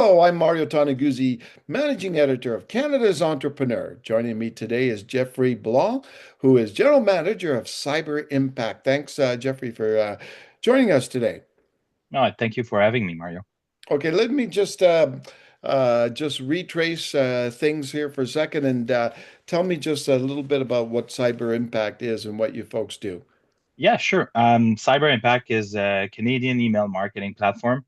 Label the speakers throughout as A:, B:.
A: Hello, I'm Mario Toneguzzi, managing editor of Canada's Entrepreneur. Joining me today is Jeffrey Blanc, who is general manager of Cyberimpact. Thanks, Jeffrey, for joining us today.
B: No, thank you for having me, Mario.
A: Okay, let me just retrace things here for a second and tell me just a little bit about what Cyberimpact is and what you folks do.
B: Yeah, sure. Cyberimpact is a Canadian email marketing platform.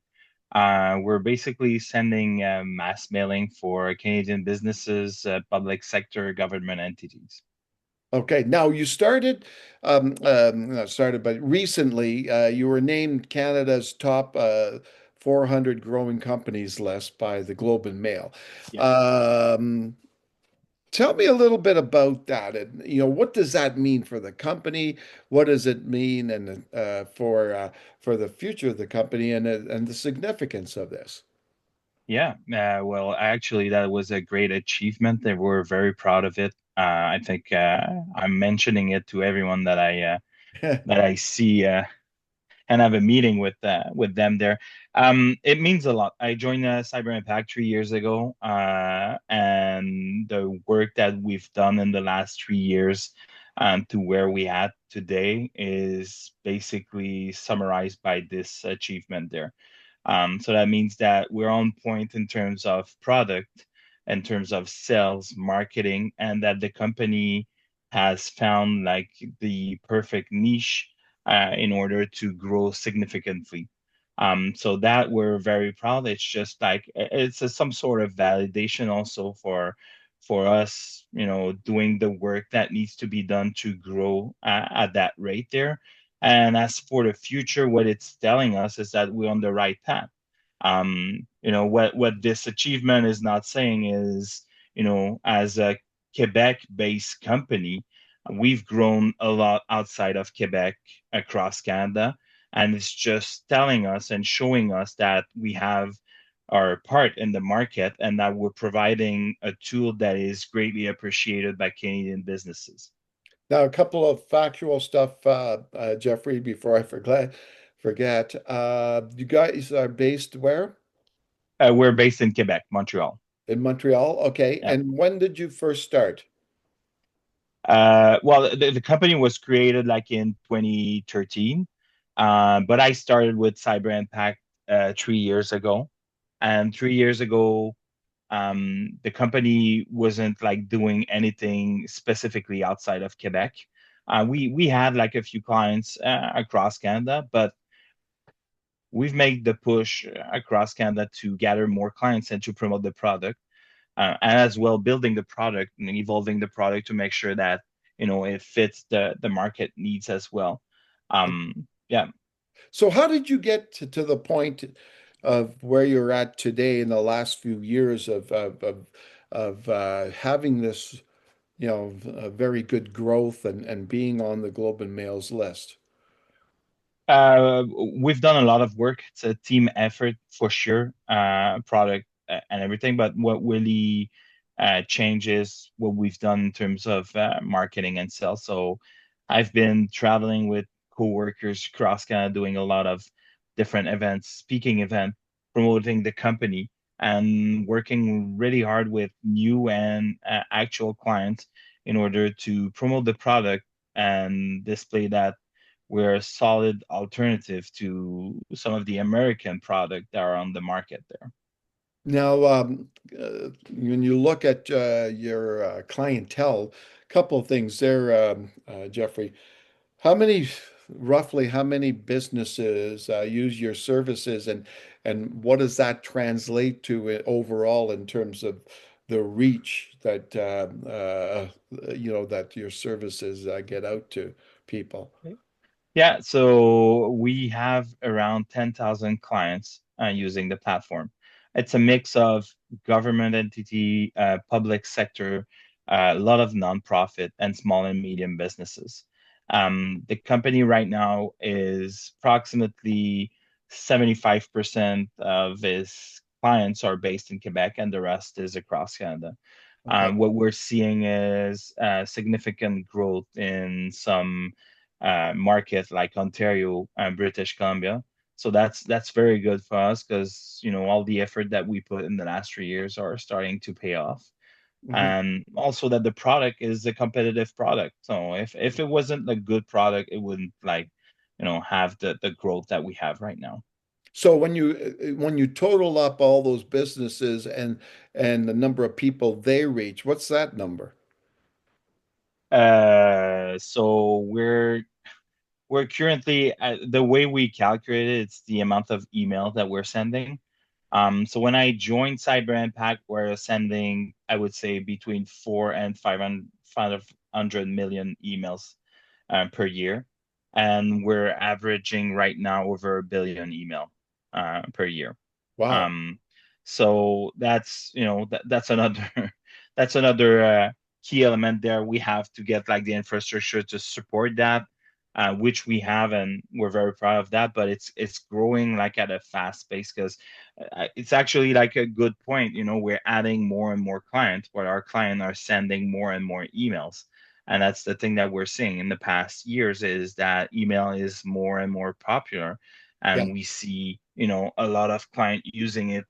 B: We're basically sending mass mailing for Canadian businesses, public sector, government entities.
A: Okay, now you started, not started, but recently you were named Canada's top 400 growing companies list by the Globe and Mail.
B: Yeah.
A: Um, Tell me a little bit about that, and what does that mean for the company? What does it mean, and for the future of the company, and the significance of this?
B: Yeah. Well, actually, that was a great achievement, and we're very proud of it. I think I'm mentioning it to everyone that I see. And have a meeting with them there. It means a lot. I joined Cyber Impact 3 years ago, and the work that we've done in the last 3 years to where we at today is basically summarized by this achievement there. So that means that we're on point in terms of product, in terms of sales, marketing, and that the company has found like the perfect niche in order to grow significantly. So that we're very proud. It's just like it's some sort of validation also for us, doing the work that needs to be done to grow at that rate there. And as for the future, what it's telling us is that we're on the right path. What this achievement is not saying is, as a Quebec-based company, we've grown a lot outside of Quebec across Canada, and it's just telling us and showing us that we have our part in the market and that we're providing a tool that is greatly appreciated by Canadian businesses.
A: Now, a couple of factual stuff, Jeffrey, before I forget. You guys are based where?
B: We're based in Quebec, Montreal.
A: In Montreal? Okay.
B: Yeah.
A: And when did you first start?
B: Well, the company was created like in 2013, but I started with Cyber Impact 3 years ago. And 3 years ago, the company wasn't like doing anything specifically outside of Quebec. We had like a few clients across Canada, but we've made the push across Canada to gather more clients and to promote the product, and as well building the product and evolving the product to make sure that it fits the market needs as well. Yeah.
A: So how did you get to the point of where you're at today in the last few years of having this, very good growth and being on the Globe and Mail's list?
B: We've done a lot of work. It's a team effort for sure, product and everything. But what really changes what we've done in terms of marketing and sales. So I've been traveling with coworkers across Canada, doing a lot of different events, speaking event, promoting the company, and working really hard with new and actual clients in order to promote the product and display that we're a solid alternative to some of the American product that are on the market there.
A: Now, when you look at your clientele, a couple of things there, Jeffrey. How many, roughly, how many businesses use your services, and what does that translate to overall in terms of the reach that that your services get out to people?
B: Yeah, so we have around 10,000 clients using the platform. It's a mix of government entity, public sector, a lot of nonprofit and small and medium businesses. The company right now is approximately 75% of its clients are based in Quebec and the rest is across Canada.
A: Okay.
B: What we're seeing is significant growth in some market like Ontario and British Columbia. So that's very good for us because all the effort that we put in the last 3 years are starting to pay off.
A: Mhm.
B: And also that the product is a competitive product. So if it wasn't a good product, it wouldn't have the growth that we have right now.
A: So when you total up all those businesses and the number of people they reach, what's that number?
B: So we're currently the way we calculate it, it's the amount of email that we're sending. So when I joined Cyberimpact, we're sending, I would say, between 4 and 500 million emails per year, and we're averaging right now over a billion email per year.
A: Wow.
B: Um, so that's another that's another key element there. We have to get like the infrastructure to support that, which we have, and we're very proud of that. But it's growing like at a fast pace because it's actually like a good point. We're adding more and more clients, but our clients are sending more and more emails. And that's the thing that we're seeing in the past years is that email is more and more popular,
A: Yeah.
B: and we see a lot of client using it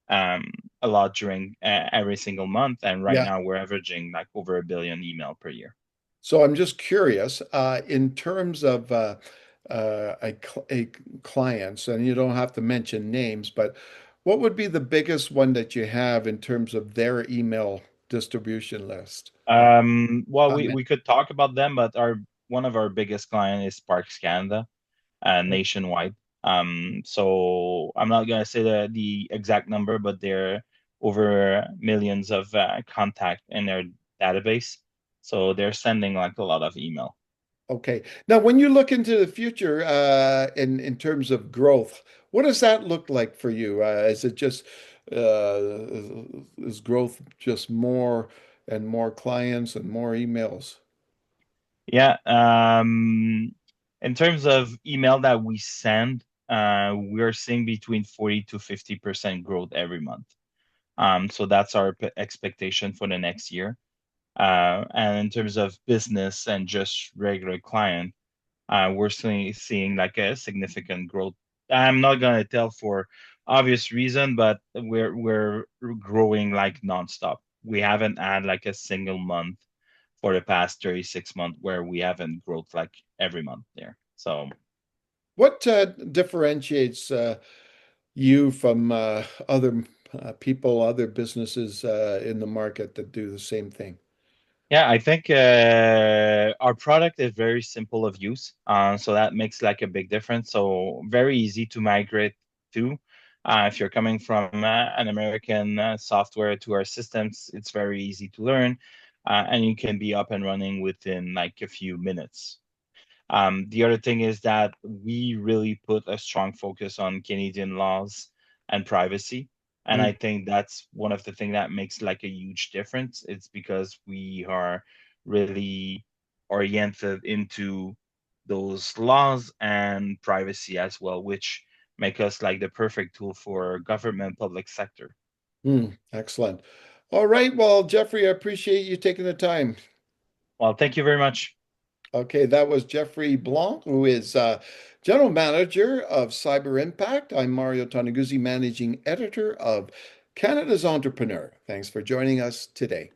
B: um, a lot during every single month. And right
A: Yeah.
B: now we're averaging like over a billion email per year.
A: So I'm just curious, in terms of a clients, and you don't have to mention names, but what would be the biggest one that you have in terms of their email distribution list?
B: Well,
A: How
B: we could talk about them, but our one of our biggest client is Parks Canada, nationwide. So I'm not gonna say the exact number, but they're over millions of contact in their database. So they're sending like a lot of email.
A: Okay. Now, when you look into the future, in terms of growth, what does that look like for you? Is it just is growth just more and more clients and more emails?
B: Yeah. In terms of email that we send, we're seeing between 40 to 50% growth every month. So that's our expectation for the next year. And in terms of business and just regular client, we're seeing like a significant growth. I'm not gonna tell for obvious reason, but we're growing like nonstop. We haven't had like a single month for the past 36 months where we haven't growth like every month there. So
A: What differentiates you from other people, other businesses in the market that do the same thing?
B: yeah, I think our product is very simple of use, so that makes like a big difference. So very easy to migrate to. If you're coming from an American software to our systems, it's very easy to learn, and you can be up and running within like a few minutes. The other thing is that we really put a strong focus on Canadian laws and privacy. And
A: Mm,
B: I think that's one of the things that makes like a huge difference. It's because we are really oriented into those laws and privacy as well, which make us like the perfect tool for government public sector.
A: excellent. All right. Well, Jeffrey, I appreciate you taking the time.
B: Well, thank you very much.
A: Okay, that was Jeffrey Blanc, who is General Manager of Cyberimpact. I'm Mario Toneguzzi, Managing Editor of Canada's Entrepreneur. Thanks for joining us today.